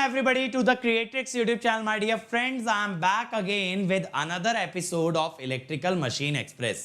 everybody to the Creatrix YouTube channel, my dear friends. I am back again with another episode of Electrical Machine Express.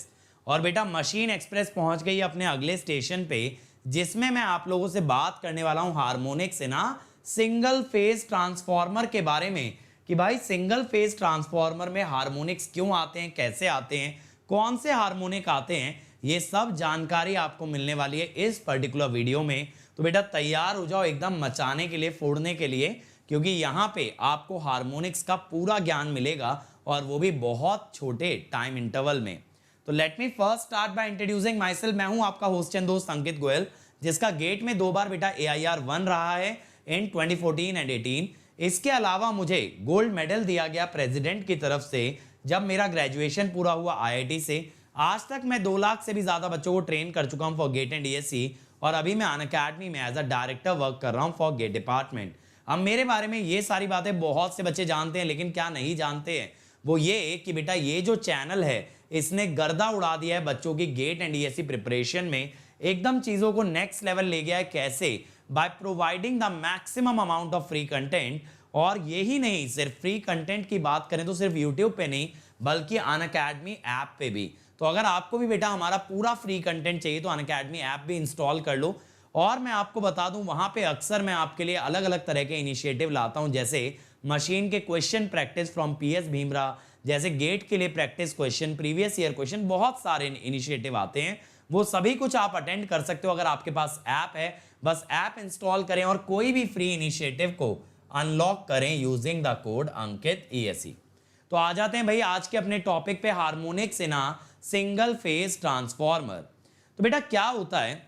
और बेटा machine express पहुंच गई अपने अगले station पे, जिसमें मैं आप लोगों से बात करने वाला हूं हार्मोनिक्स से ना सिंगल फेज ट्रांसफॉर्मर के बारे में कि भाई सिंगल फेज ट्रांसफॉर्मर में हार्मोनिक्स क्यों आते हैं, कैसे आते हैं, कौन से हार्मोनिक आते हैं, ये सब जानकारी आपको मिलने वाली है इस पर्टिकुलर वीडियो में। तो बेटा तैयार हो जाओ एकदम मचाने के लिए, फोड़ने के लिए, क्योंकि यहाँ पे आपको हार्मोनिक्स का पूरा ज्ञान मिलेगा और वो भी बहुत छोटे टाइम इंटरवल में। तो let me first start by introducing my self. मैं हूँ आपका होस्ट एंड दोस्त अंकित गोयल, जिसका गेट में 2 बार बेटा AIR 1 रहा है इन 2014 एंड 18। इसके अलावा मुझे गोल्ड मेडल दिया गया प्रेसिडेंट की तरफ से जब मेरा ग्रेजुएशन पूरा हुआ IIT से। आज तक मैं 2 लाख से भी ज्यादा बच्चों को ट्रेन कर चुका हूँ फॉर गेट एंड DSC, और अभी मैं अनअकैडमी में एज अ डायरेक्टर वर्क कर रहा हूँ फॉर गेट डिपार्टमेंट। अब मेरे बारे में ये सारी बातें बहुत से बच्चे जानते हैं, लेकिन क्या नहीं जानते हैं वो ये कि बेटा ये जो चैनल है इसने गर्दा उड़ा दिया है बच्चों की गेट एंड DSC प्रिपरेशन में, एकदम चीजों को नेक्स्ट लेवल ले गया है। कैसे? By providing the maximum amount of free content. और यही नहीं, सिर्फ फ्री कंटेंट की बात करें तो सिर्फ यूट्यूब पे नहीं बल्कि अनअकैडमी ऐप पे भी। तो अगर आपको भी बेटा हमारा पूरा फ्री कंटेंट चाहिए तो अनअकैडमी ऐप भी इंस्टॉल कर लो। और मैं आपको बता दूं वहां पे अक्सर मैं आपके लिए अलग अलग तरह के इनिशिएटिव लाता हूं, जैसे मशीन के question practice from PS Bhimra, जैसे गेट के लिए practice question, previous year question, बहुत सारे इनिशिएटिव आते हैं। वो सभी कुछ आप अटेंड कर सकते हो अगर आपके पास ऐप है। बस ऐप इंस्टॉल करें और कोई भी फ्री इनिशिएटिव को अनलॉक करें using the code Ankit ESE। तो आ जाते हैं भाई आज के अपने टॉपिक पे, harmonics in a single phase transformer. तो बेटा क्या होता है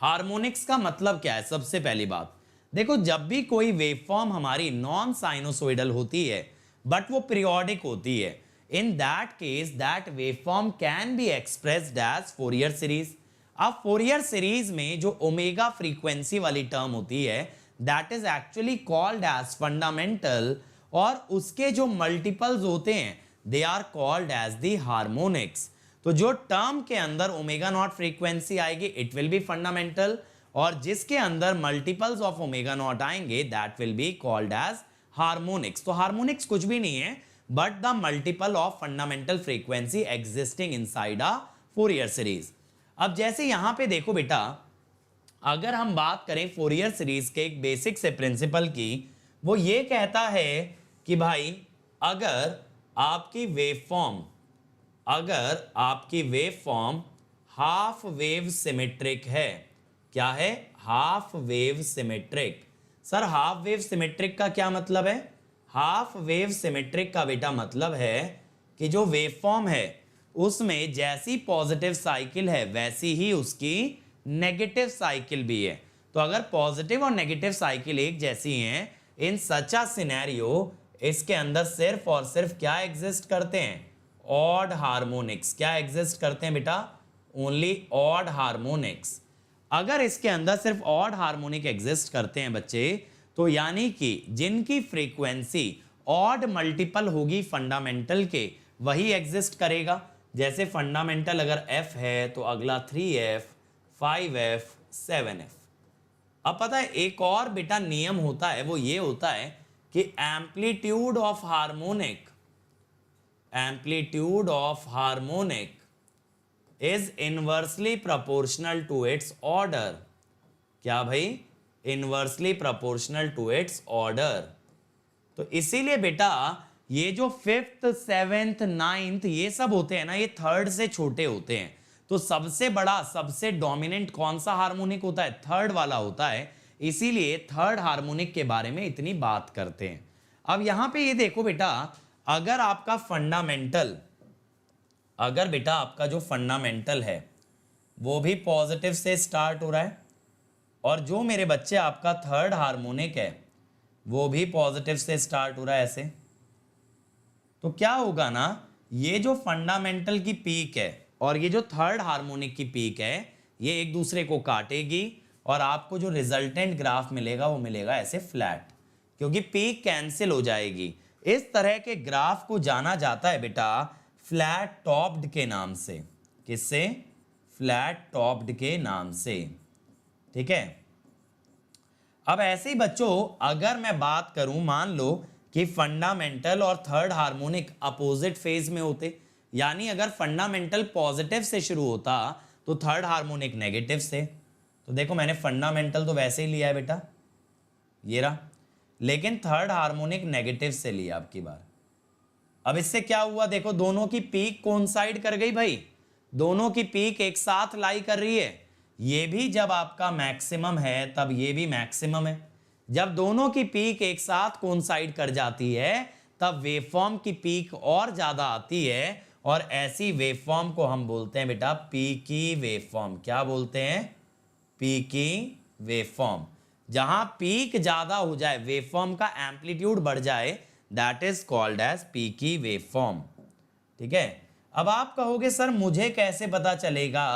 हार्मोनिक्स का मतलब क्या है? सबसे पहली बात देखो, जब भी कोई वेवफॉर्म हमारी नॉन साइनोसोइडल होती है बट वो पीरियोडिक होती है, in that case that waveform can be expressed as Fourier series. अब फोरियर सीरीज में जो ओमेगा फ्रीक्वेंसी वाली टर्म होती है that is actually called as fundamental, और उसके जो मल्टीपल्स होते हैं they are called as the harmonics. तो जो टर्म के अंदर ओमेगा नॉट फ्रीक्वेंसी आएगी इट विल बी फंडामेंटल, और जिसके अंदर मल्टीपल्स ऑफ ओमेगा नॉट आएंगे that will be called as harmonics. तो हार्मोनिक्स कुछ भी नहीं है but the multiple of fundamental frequency existing inside a Fourier series. अब जैसे यहां पे देखो बेटा, अगर हम बात करें फोरियर सीरीज के एक बेसिक से प्रिंसिपल की, वो ये कहता है कि भाई अगर आपकी वेवफॉर्म हाफ वेव सिमेट्रिक है, क्या है? Half wave symmetric. Sir half wave symmetric का क्या मतलब है? हाफ वेव सिमेट्रिक का बेटा मतलब है कि जो वेवफॉर्म है उसमें जैसी पॉजिटिव साइकिल है वैसी ही उसकी नेगेटिव साइकिल भी है। तो अगर पॉजिटिव और नेगेटिव साइकिल एक जैसी हैं, इन सच अ सिनेरियो इसके अंदर सिर्फ और सिर्फ क्या एग्जिस्ट करते हैं? Odd harmonics. क्या एग्जिस्ट करते हैं बेटा? Only odd harmonics. अगर इसके अंदर सिर्फ ऑड हार्मोनिक एग्जिस्ट करते हैं बच्चे, तो यानी कि जिनकी फ्रीक्वेंसी ऑड मल्टीपल होगी फंडामेंटल के वही एग्जिस्ट करेगा। जैसे फंडामेंटल अगर F है तो अगला 3F, 5F, 7F। अब पता है एक और बेटा नियम होता है, वो ये होता है कि amplitude of harmonic is inversely proportional to its order. क्या भाई? Inversely proportional to its order. तो इसीलिए बेटा ये जो 5th 7th 9th ये सब होते हैं ना, ये 3rd से छोटे होते हैं। तो सबसे बड़ा सबसे डोमिनेंट कौन सा हार्मोनिक होता है? 3rd वाला होता है। इसीलिए 3rd हार्मोनिक के बारे में इतनी बात करते हैं। अब यहां पे ये देखो बेटा, अगर आपका जो फंडामेंटल है वो भी पॉजिटिव से स्टार्ट हो रहा है, और जो मेरे बच्चे आपका 3rd हार्मोनिक है वो भी पॉजिटिव से स्टार्ट हो रहा है ऐसे, तो क्या होगा ना, ये जो फंडामेंटल की पीक है और ये जो 3rd हार्मोनिक की पीक है ये एक दूसरे को काटेगी, और आपको जो रिजल्टेंट ग्राफ मिलेगा वो मिलेगा ऐसे फ्लैट, क्योंकि पीक कैंसिल हो जाएगी। इस तरह के ग्राफ को जाना जाता है बेटा फ्लैट टॉप्ड के नाम से। किससे? फ्लैट टॉप्ड के नाम से। ठीक है। अब ऐसे ही बच्चों अगर मैं बात करूं, मान लो कि फंडामेंटल और थर्ड हार्मोनिक अपोजिट फेज में होते, यानी अगर फंडामेंटल पॉजिटिव से शुरू होता तो थर्ड हार्मोनिक नेगेटिव से। तो देखो मैंने फंडामेंटल तो वैसे ही लिया है बेटा, ये रहा, लेकिन थर्ड हार्मोनिक नेगेटिव से लिया अब की बार। अब इससे क्या हुआ, देखो दोनों की पीक कोइंसाइड कर गई भाई, दोनों की पीक एक साथ लाई कर रही है। ये भी जब आपका मैक्सिमम है तब ये भी मैक्सिमम है। जब दोनों की पीक एक साथ कोइंसाइड कर जाती है तब वेवफॉर्म की पीक और ज्यादा आती है, और ऐसी वेवफॉर्म को हम बोलते हैं बेटा पीकी वेवफॉर्म। क्या बोलते हैं? Peaky waveform. जहां पीक ज्यादा हो जाए, वेवफॉर्म का एम्पलीट्यूड बढ़ जाए, that is called as peaky waveform. ठीक है। अब आप कहोगे सर मुझे कैसे पता चलेगा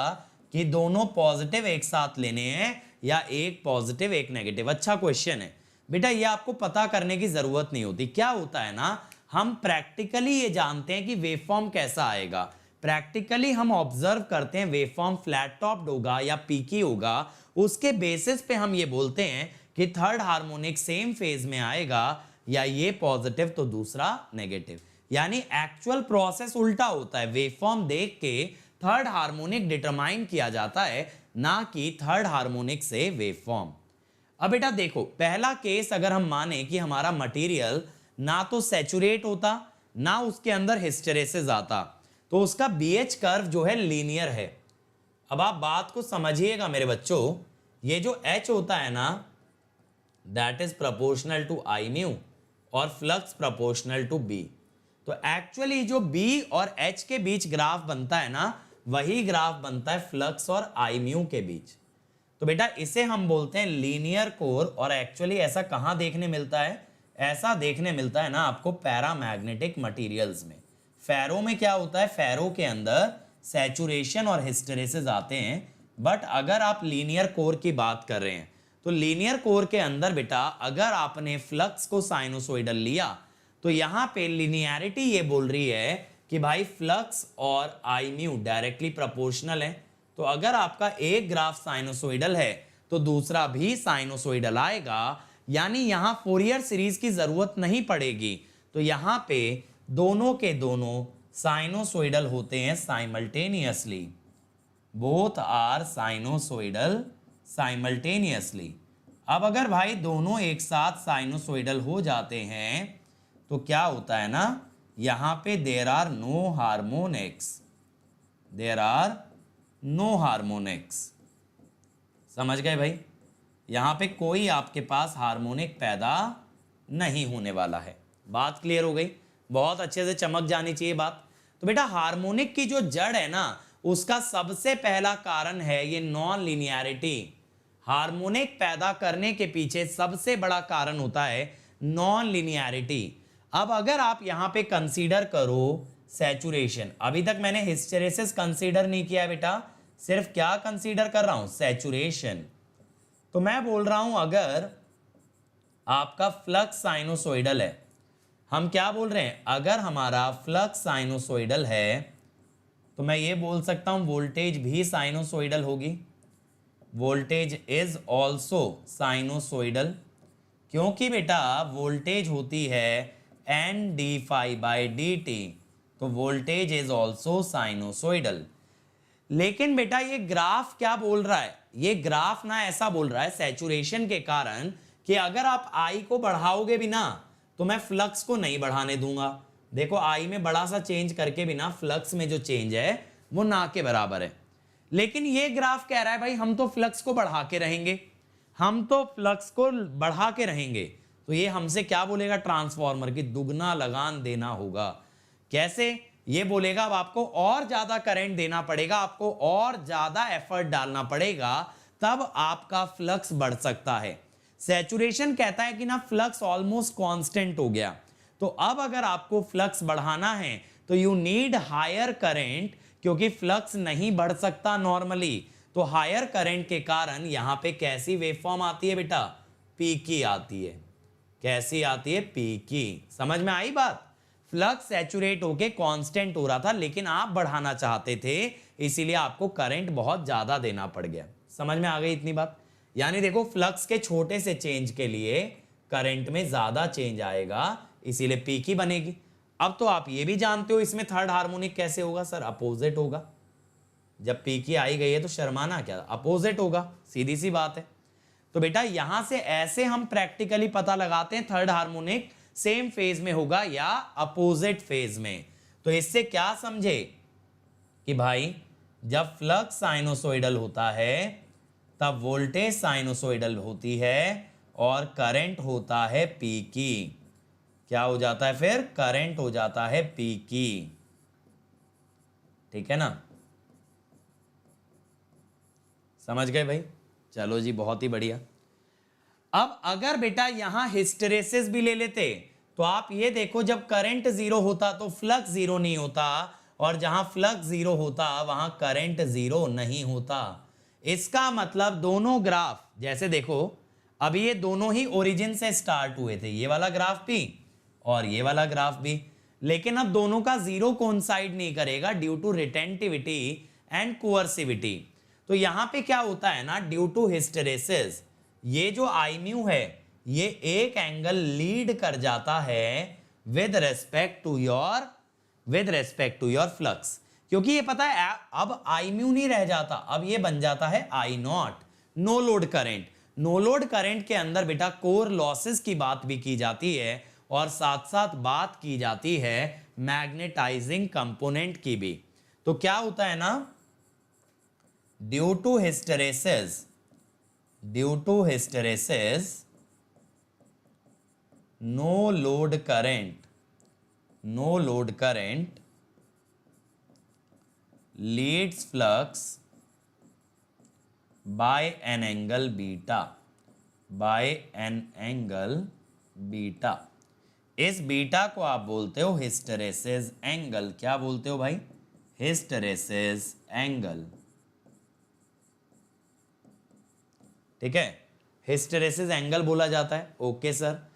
कि दोनों पॉजिटिव एक साथ लेने हैं या एक पॉजिटिव एक नेगेटिव? अच्छा क्वेश्चन है बेटा, ये आपको पता करने की जरूरत नहीं होती। क्या होता है ना, हम प्रैक्टिकली ये जानते हैं कि वेवफॉर्म कैसा आएगा। प्रैक्टिकली हम ऑब्जर्व करते हैं वेवफॉर्म फ्लैट टॉप्ड होगा या पीकी होगा, उसके बेसिस पे हम ये बोलते हैं कि थर्ड हार्मोनिक सेम फेज में आएगा, या ये पॉजिटिव तो दूसरा नेगेटिव। यानी एक्चुअल प्रोसेस उल्टा होता है, वेवफॉर्म देख के थर्ड हार्मोनिक डिटरमाइन किया जाता है, ना कि थर्ड हार्मोनिक से वेवफॉर्म। अब बेटा देखो, पहला केस अगर हम माने कि हमारा मटेरियल ना तो सैचुरेट होता ना उसके अंदर हिस्टेरेसिस आता, तो उसका बीएच कर्व जो है लीनियर है। अब आप बात को समझिएगा मेरे बच्चों, ये जो H होता है ना, that is proportional to I mu और फ्लक्स प्रोपोर्शनल टू बी। तो एक्चुअली जो B और H के बीच ग्राफ बनता है ना, वही ग्राफ बनता है फ्लक्स और आई म्यू के बीच। तो बेटा इसे हम बोलते हैं लीनियर कोर। और एक्चुअली ऐसा कहां देखने मिलता है? ऐसा देखने मिलता है ना आपको पैरामैग्नेटिक मटेरियल्स में। फेरो में क्या होता है, फेरो के अंदर सैचुरेशन और हिस्टेरेसिस आते हैं। बट अगर आप लीनियर कोर की बात कर रहे हैं तो लीनियर कोर के अंदर बेटा अगर आपने फ्लक्स को साइनोसोइडल लिया तो यहां पे लिनियरिटी ये बोल रही है कि भाई फ्लक्स और आई म्यू डायरेक्टली प्रोपोर्शनल है। तो अगर आपका एक ग्राफ साइनोसोइडल है तो दूसरा भी साइनोसोइडल आएगा, यानी यहां फोरियर सीरीज की जरूरत नहीं पड़ेगी। तो यहां पे दोनों के दोनों साइनोसोइडल होते हैं simultaneously, both are sinusoidal simultaneously. अब अगर भाई दोनों एक साथ साइनोसोइडल हो जाते हैं तो क्या होता है ना, यहां पे there are no harmonics, there are no harmonics. समझ गए भाई? यहां पे कोई आपके पास हार्मोनिक पैदा नहीं होने वाला है। बात क्लियर हो गई? बहुत अच्छे से चमक जानी चाहिए बात। तो बेटा हार्मोनिक की जो जड़ है ना, उसका सबसे पहला कारण है ये नॉन लिनियरिटी। हार्मोनिक पैदा करने के पीछे सबसे बड़ा कारण होता है नॉन लिनियरिटी। अब अगर आप यहां पे कंसीडर करो सैचुरेशन, अभी तक मैंने हिस्टेरेसिस कंसीडर नहीं किया बेटा, सिर्फ क्या कंसीडर कर रहा हूं, सैचुरेशन। तो मैं बोल रहा हूं अगर आपका फ्लक्स साइनोसोइडल है, हम क्या बोल रहे हैं, अगर हमारा फ्लक्स साइनोसोइडल है तो मैं ये बोल सकता हूं वोल्टेज भी साइनोसोइडल होगी। वोल्टेज इज ऑल्सो साइनोसोइडल, क्योंकि बेटा वोल्टेज होती है N d phi by d t, तो वोल्टेज इज ऑल्सो साइनोसोइडल। लेकिन बेटा ये ग्राफ क्या बोल रहा है, ये ग्राफ ना ऐसा बोल रहा है सैचुरेशन के कारण कि अगर आप आई को बढ़ाओगे भी ना तो मैं फ्लक्स को नहीं बढ़ाने दूंगा। देखो आई में बड़ा सा चेंज करके भी ना फ्लक्स में जो चेंज है वो ना के बराबर है। लेकिन ये ग्राफ कह रहा है भाई हम तो फ्लक्स को बढ़ा के रहेंगे, हम तो फ्लक्स को बढ़ा के रहेंगे। तो ये हमसे क्या बोलेगा, ट्रांसफॉर्मर की दुगना लगान देना होगा। कैसे? ये बोलेगा अब आपको और ज्यादा करंट देना पड़ेगा, आपको और ज्यादा एफर्ट डालना पड़ेगा, तब आपका फ्लक्स बढ़ सकता है। सैचुरेशन कहता है कि ना फ्लक्स ऑलमोस्ट कांस्टेंट हो गया, तो अब अगर आपको फ्लक्स बढ़ाना है तो यू नीड हायर करंट, क्योंकि फ्लक्स नहीं बढ़ सकता नॉर्मली। तो हायर करंट के कारण यहां पे कैसी वेवफॉर्म आती है बेटा, पीकी आती है। कैसी आती है, पीकी। समझ में आई बात? फ्लक्स सैचुरेट होके कांस्टेंट हो रहा था, लेकिन आप बढ़ाना चाहते थे, इसीलिए आपको करंट बहुत ज्यादा देना पड़ गया। समझ में आ गई इतनी बात? यानी देखो फ्लक्स के छोटे से चेंज के लिए करंट में ज्यादा चेंज आएगा, इसीलिए पीक ही बनेगी। अब तो आप ये भी जानते हो इसमें थर्ड हार्मोनिक कैसे होगा सर, अपोजिट होगा। जब पी की आई गई है तो शर्माना क्या, अपोजिट होगा, सीधी सी बात है। तो बेटा यहां से ऐसे हम प्रैक्टिकली पता लगाते हैं थर्ड हार्मोनिक सेम फेज में होगा या अपोजिट फेज में। तो इससे क्या समझे कि भाई जब फ्लक्स साइनोसोइडल होता है तब वोल्टेज साइनोसोइडल होती है और करंट होता है पी की। क्या हो जाता है फिर, करंट हो जाता है पी की। ठीक है ना, समझ गए भाई? चलो जी, बहुत ही बढ़िया। अब अगर बेटा यहां हिस्टेरेसिस भी ले लेते तो आप ये देखो, जब करंट जीरो होता तो फ्लक्स जीरो नहीं होता, और जहां फ्लक्स जीरो होता वहां करंट जीरो नहीं होता। इसका मतलब दोनों ग्राफ, जैसे देखो अभी ये दोनों ही ओरिजिन से स्टार्ट हुए थे, ये वाला ग्राफ भी और ये वाला ग्राफ भी, लेकिन अब दोनों का जीरो कोइंसाइड नहीं करेगा ड्यू टू रिटेंटिविटी एंड कोअर्सिविटी। तो यहां पे क्या होता है ना, ड्यू टू हिस्टेरेसिस ये जो आई म्यू है ये एक एंगल लीड कर जाता है with respect to your flux, क्योंकि ये पता है अब आई म्यू नहीं रह जाता, अब ये बन जाता है I naught, no load current. No load current के अंदर बेटा कोर लॉसेस की बात भी की जाती है और साथ साथ बात की जाती है मैग्नेटाइजिंग कंपोनेंट की भी। तो क्या होता है ना, due to hysteresis no load current leads flux by an angle beta. इस बीटा को आप बोलते हो हिस्टेरेसिस एंगल। क्या बोलते हो भाई, हिस्टेरेसिस एंगल। ठीक है, हिस्टेरेसिस एंगल बोला जाता है। Okay sir.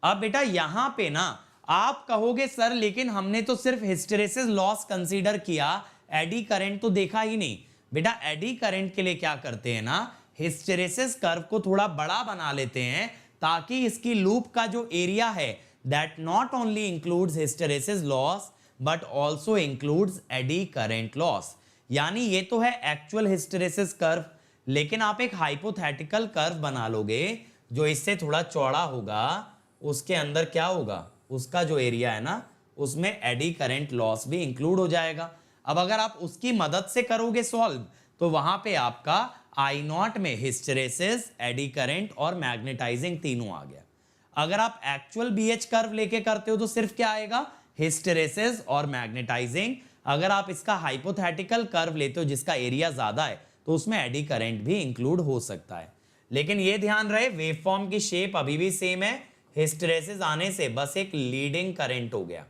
अब बेटा यहां पे ना आप कहोगे सर लेकिन हमने तो सिर्फ हिस्टेरेसिस लॉस कंसीडर किया, एडी करंट तो देखा ही नहीं। बेटा एडी करंट के लिए क्या करते हैं ना, हिस्टेरेसिस कर्व को थोड़ा बड़ा बना लेते हैं ताकि इसकी लूप का जो एरिया है that not only includes hysteresis loss but also includes eddy current loss. यानी ये तो है एक्चुअल हिस्टेरेसिस कर्व, लेकिन आप एक हाइपोथेटिकल कर्व बना लोगे जो इससे थोड़ा चौड़ा होगा, उसके अंदर क्या होगा, उसका जो एरिया है ना उसमें एडी करंट लॉस भी इंक्लूड हो जाएगा। अब अगर आप उसकी मदद से करोगे सॉल्व तो वहां पे आपका आई नॉट में हिस्टेरेसिस, एडी करंट और मैग्नेटाइजिंग तीनों आ गया। अगर आप एक्चुअल बीएच कर्व लेके करते हो तो सिर्फ क्या आएगा, हिस्टेरेसिस और मैग्नेटाइजिंग। अगर आप इसका हाइपोथेटिकल कर्व लेते हो जिसका एरिया ज्यादा है तो उसमें एडी करंट भी इंक्लूड हो सकता है। लेकिन ये ध्यान रहे वेवफॉर्म की शेप अभी भी सेम है, हिस्टेरेसिस आने से बस एक लीडिंग करंट हो गया।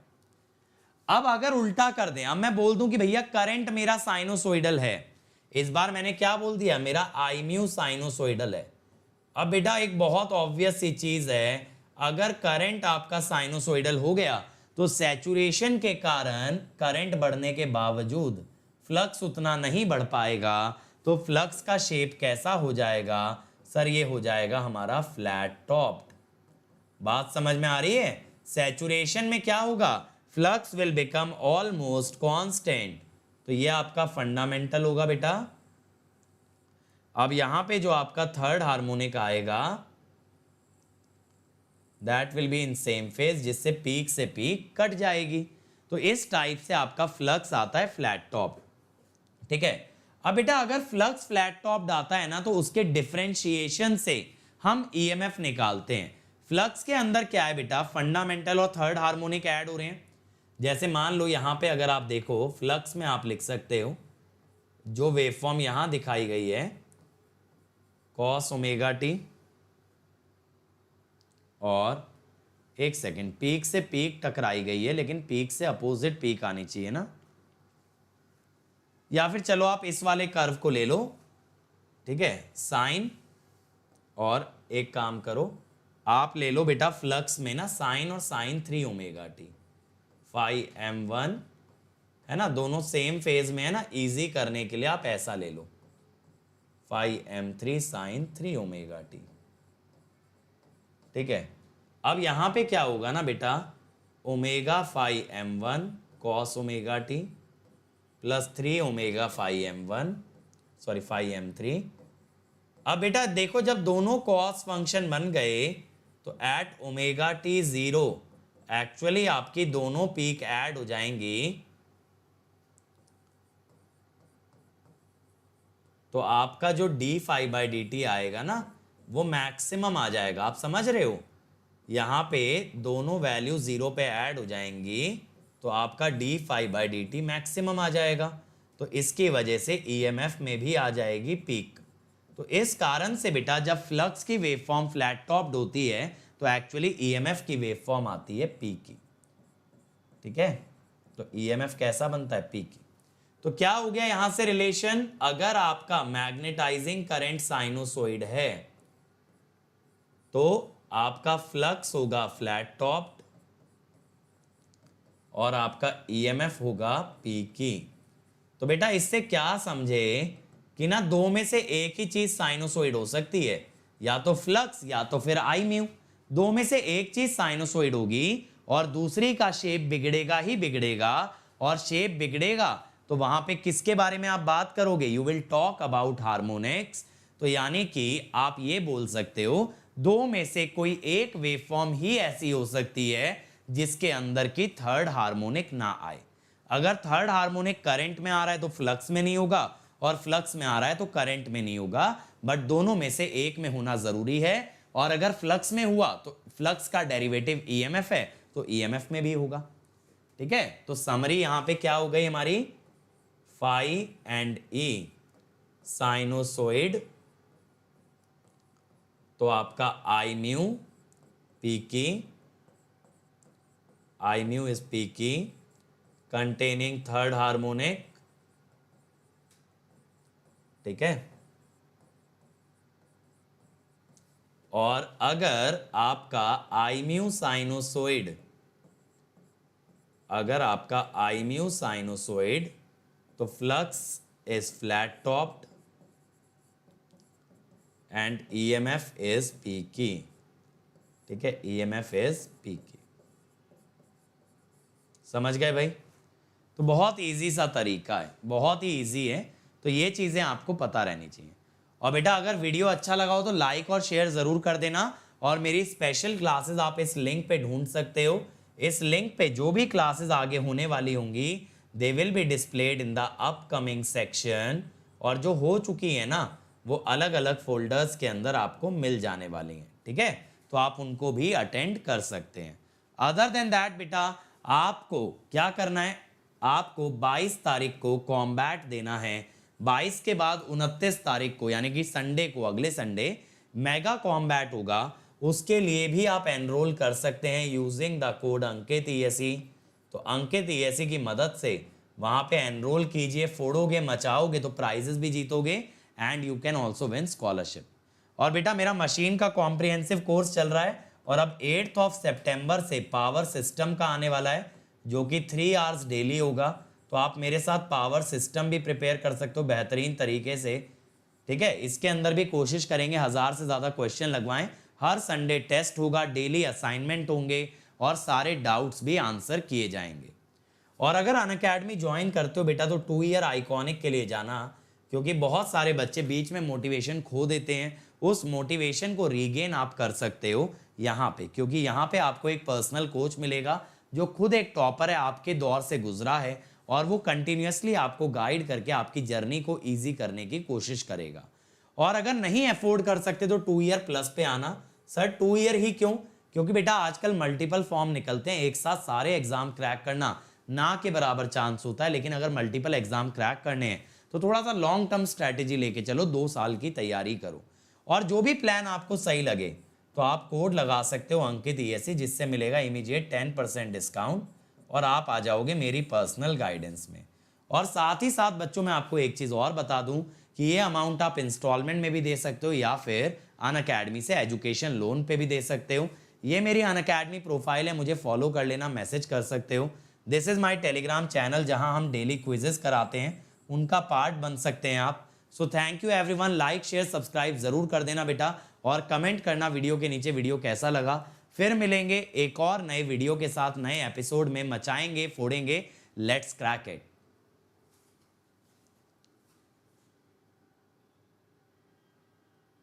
अब अगर उल्टा कर दें, अब मैं बोल दूं कि भैया करंट मेरा साइनोसोइडल है, इस बार मैंने क्या बोल दिया, मेरा आई म्यू साइनोसोइडल है। अब बेटा एक बहुत ऑब्वियस सी चीज है, अगर करंट आपका साइनोसोइडल हो गया तो सैचुरेशन के कारण करंट बढ़ने के बावजूद फ्लक्स उतना नहीं बढ़ पाएगा। तो फ्लक्स का शेप कैसा हो जाएगा सर, ये हो जाएगा हमारा फ्लैट टॉप्ड। बात समझ में आ रही है? सैचुरेशन में क्या होगा, flux will become almost constant. तो ये आपका फंडामेंटल होगा बेटा। अब यहां पे जो आपका थर्ड हार्मोनिक आएगा that will be in same phase, जिससे पीक से पीक कट जाएगी। तो इस टाइप से आपका फ्लक्स आता है फ्लैट टॉप। ठीक है, अब बेटा अगर फ्लक्स फ्लैट टॉप्ड आता है ना तो उसके डिफरेंशिएशन से हम ईएमएफ निकालते हैं। फ्लक्स के अंदर क्या है बेटा, फंडामेंटल और थर्ड हार्मोनिक ऐड हो रहे हैं। जैसे मान लो यहां पे अगर आप देखो फ्लक्स में आप लिख सकते हो जो वेवफॉर्म यहां दिखाई गई है cos ओमेगा टी, और एक सेकेंड, पीक से पीक टकराई गई है लेकिन पीक से अपोजिट पीक आनी चाहिए ना, या फिर चलो आप इस वाले कर्व को ले लो। ठीक है, साइन, और एक काम करो आप ले लो बेटा फ्लक्स में ना साइन और sign 3 omega T, phi m1 है ना, दोनों सेम फेज में है ना, इजी करने के लिए आप ऐसा ले लो। 5m3 sign 3 omega T. ठीक है, अब यहां पे क्या होगा ना बेटा, omega 5m1 cos omega T plus 3 omega 5m3। अब बेटा देखो, जब दोनों कॉस फंक्शन बन गए तो एट ओमेगा टी 0 एक्चुअली आपकी दोनों पीक ऐड हो जाएंगी, तो आपका जो d∅dt आएगा ना वो मैक्सिमम आ जाएगा। आप समझ रहे हो, यहाँ पे दोनों वैल्यू 0 पे ऐड हो जाएंगी तो आपका d∅dt मैक्सिमम आ जाएगा, तो इसकी वजह से EMF में भी आ जाएगी पीक। तो इस कारण से बेटा जब फ्लक्स की वेवफॉर्म फ्लैट टॉप्ड होती है तो एक्चुअली EMF की वेवफॉर्म आती है पी की। ठीक है, तो EMF कैसा बनता है, पी की। तो क्या हो गया यहां से रिलेशन, अगर आपका मैग्नेटाइजिंग करंट साइनोसॉइड है तो आपका फ्लक्स होगा फ्लैट टॉप्ड और आपका EMF होगा पी की। तो बेटा इससे क्या समझे कि ना दो में से एक ही चीज साइनोसॉइड हो सकती है, या तो फ्लक्स या तो फिर आई म्यू। दो में से एक चीज साइनोसॉइड होगी और दूसरी का शेप बिगड़ेगा ही बिगड़ेगा, और शेप बिगड़ेगा तो वहां पे किसके बारे में आप बात करोगे, you will talk about harmonics. तो यानी कि आप ये बोल सकते हो दो में से कोई एक वेवफॉर्म ही ऐसी हो सकती है जिसके अंदर की थर्ड हार्मोनिक ना आए। अगर थर्ड हार्मोनिक करंट में आ रहा है तो फ्लक्स में नहीं होगा, और फ्लक्स में आ रहा है तो करंट में नहीं होगा, बट दोनों में से एक में होना जरूरी है। और अगर फ्लक्स में हुआ तो फ्लक्स का डेरिवेटिव EMF है तो EMF में भी होगा। ठीक है, तो समरी यहां पे क्या हो गई हमारी, फाई एंड E साइनोसॉइड, तो आपका I म्यू पी की, I म्यू इज पी की कंटेनिंग थर्ड हार्मोनिक। ठीक है, और अगर आपका I म्यू साइनोसॉइड, अगर आपका I म्यू साइनोसॉइड तो flux is flat topped and EMF is P की। ठीक है, EMF इज पी की। समझ गए भाई? तो बहुत इजी सा तरीका है, बहुत ही इजी है, तो ये चीजें आपको पता रहनी चाहिए। और बेटा अगर वीडियो अच्छा लगा हो तो लाइक और शेयर जरूर कर देना, और मेरी स्पेशल क्लासेस आप इस लिंक पे ढूंढ सकते हो। इस लिंक पे जो भी क्लासेस आगे होने वाली होंगी they will be displayed in the upcoming section, और जो हो चुकी है ना वो अलग अलग फोल्डर्स के अंदर आपको मिल जाने वाली हैं। ठीक है, तो आप उनको भी अटेंड कर सकते हैं। अदर देन दैट बेटा आपको क्या करना है, आपको 22 तारीख को कॉम्बैट देना है। 22 के बाद 29 तारीख को यानी कि संडे को, अगले संडे मेगा कॉम्बैट होगा। उसके लिए भी आप एनरोल कर सकते हैं using the code Ankit ESE। तो अंकित ESE की मदद से वहां पे एनरोल कीजिए, फोड़ोगे मचाओगे तो प्राइजेस भी जीतोगे and you can also win scholarship. और बेटा मेरा मशीन का कॉम्प्रिहेंसिव कोर्स चल रहा है, और अब 8 सितंबर से पावर सिस्टम का आने वाला है जो कि 3 आवर्स डेली होगा। तो आप मेरे साथ पावर सिस्टम भी प्रिपेयर कर सकते हो बेहतरीन तरीके से। ठीक है, इसके अंदर भी कोशिश करेंगे 1000 से ज़्यादा क्वेश्चन लगवाएं। हर संडे टेस्ट होगा, डेली असाइनमेंट होंगे और सारे डाउट्स भी आंसर किए जाएंगे। और अगर अनअकैडमी ज्वाइन करते हो बेटा तो 2 ईयर आइकॉनिक के लिए जाना, क्योंकि बहुत सारे बच्चे बीच में मोटिवेशन खो देते हैं। उस मोटिवेशन को रीगेन आप कर सकते हो यहाँ पे, क्योंकि यहाँ पे आपको एक पर्सनल कोच मिलेगा जो खुद एक टॉपर है, आपके दौर से गुजरा है, और वो कंटिन्यूसली आपको गाइड करके आपकी जर्नी को ईजी करने की कोशिश करेगा। और अगर नहीं अफोर्ड कर सकते तो 2 ईयर प्लस पे आना। सर 2 ईयर ही क्यों? क्योंकि बेटा आजकल मल्टीपल फॉर्म निकलते हैं, एक साथ सारे एग्जाम क्रैक करना ना के बराबर चांस होता है। लेकिन अगर मल्टीपल एग्जाम क्रैक करने हैं तो थोड़ा सा लॉन्ग टर्म स्ट्रैटेजी लेके चलो, 2 साल की तैयारी करो। और जो भी प्लान आपको सही लगे तो आप कोड लगा सकते हो अंकित ESE, जिससे मिलेगा इमीडिएट 10% डिस्काउंट, और आप आ जाओगे मेरी पर्सनल गाइडेंस में। और साथ ही साथ बच्चों मैं आपको एक चीज़ और बता दूं कि ये अमाउंट आप इंस्टॉलमेंट में भी दे सकते हो या फिर अनअकैडमी से एजुकेशन लोन पे भी दे सकते हो। ये मेरी अनअकैडमी प्रोफाइल है, मुझे फॉलो कर लेना, मैसेज कर सकते हो। This is my Telegram channel जहां हम डेली क्विजेस कराते हैं, उनका पार्ट बन सकते हैं आप। So thank you everyone, like share subscribe जरूर कर देना बेटा, और कमेंट करना वीडियो के नीचे वीडियो कैसा लगा। फिर मिलेंगे एक और नए वीडियो के साथ, नए एपिसोड में। मचाएंगे फोड़ेंगे, लेट्स क्रैक इट।